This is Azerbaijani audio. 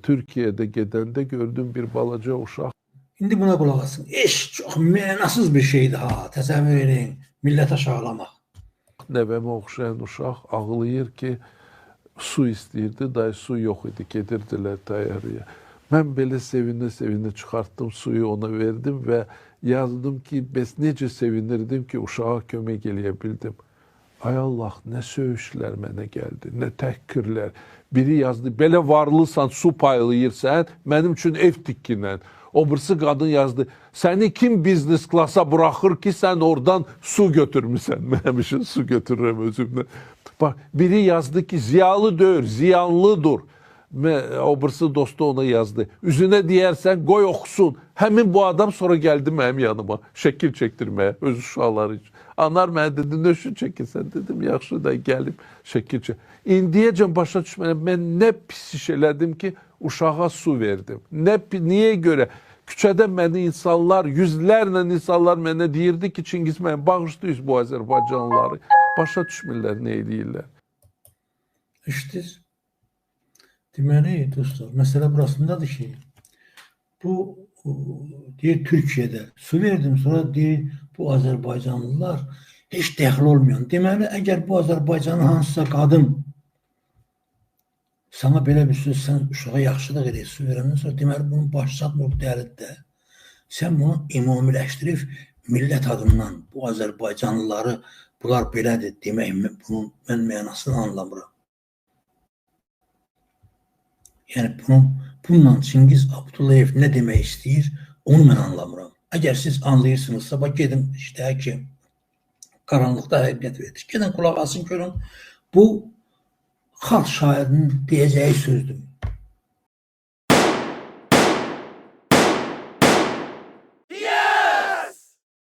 Türkiye'de gedəndə gördüm bir balaca uşaq. İndi buna qulaq asın. Çox mənasız bir şeydir ha. Təsəvvür edin, millət aşağılamaq. Nəvəmə oxşayan uşaq ağlayır ki, su istəyirdi, dayı su yox idi, gedirdilər təyyarəyə. Mən belə sevinə-sevinə çıxartdım suyu ona verdim və yazdım ki, bəs necə sevinirdim ki, uşağa kömək eləyə bildim. Ay Allah, nə söyüşlər mənə gəldi, nə təhqirlər. Biri yazdı, belə varlısan, su paylayırsan, mənim üçün ev tikkinən. O birisi qadın yazdı, səni kim biznes klasa buraxır ki, sən oradan su götürmüsən. Mənim üçün su götürürəm özümdən. Bak, biri yazdı ki, ziyalı deyir, ziyanlıdır. O birisi dostu ona yazdı. Üzünə deyərsən, qoy oxusun. Həmin bu adam sonra gəldi mənim yanıma, şəkil çəkdirməyə, öz uşaqları üçün. Anar mənə dedi, nə üçün çəkirsən? Dedim, yaxşı da gəlib şəkil çək. İndiyəcən başa düşməyəm, mən nə pis iş elədim ki, uşağa su verdim. Niyə görə? Küçədə məni insanlar, yüzlərlə insanlar mənə deyirdi ki, Çingiz mən bağışlayız bu Azərbaycanlıları. Başa düşmürlər, nə eləyirlər. İşte, deməli, dostlar, məsələ burasındadır ki, bu deyir Türkiyədə su verdim, sonra deyir bu Azərbaycanlılar heç dəxil olmayan. Deməli, əgər bu Azərbaycanın hansısa qadın sana belə bir söz, sən uşağa yaxşılıq edək, su verəndən sonra deməli, bunun başı çatmır dəlidir. Sən bunu ümumiləşdirib millət adından bu Azərbaycanlıları bunlar belədir demək, bunun mən mənasını anlamıram. Yəni bununla Çingiz Abdullayev nə demək istəyir, onu mən anlamıram. Əgər siz anlayırsınızsa, bax gedin işte ki, qaranlıqda həqiqət verir. Gedin qulaq asın görün, bu xalq şairinin deyəcəyi sözdür.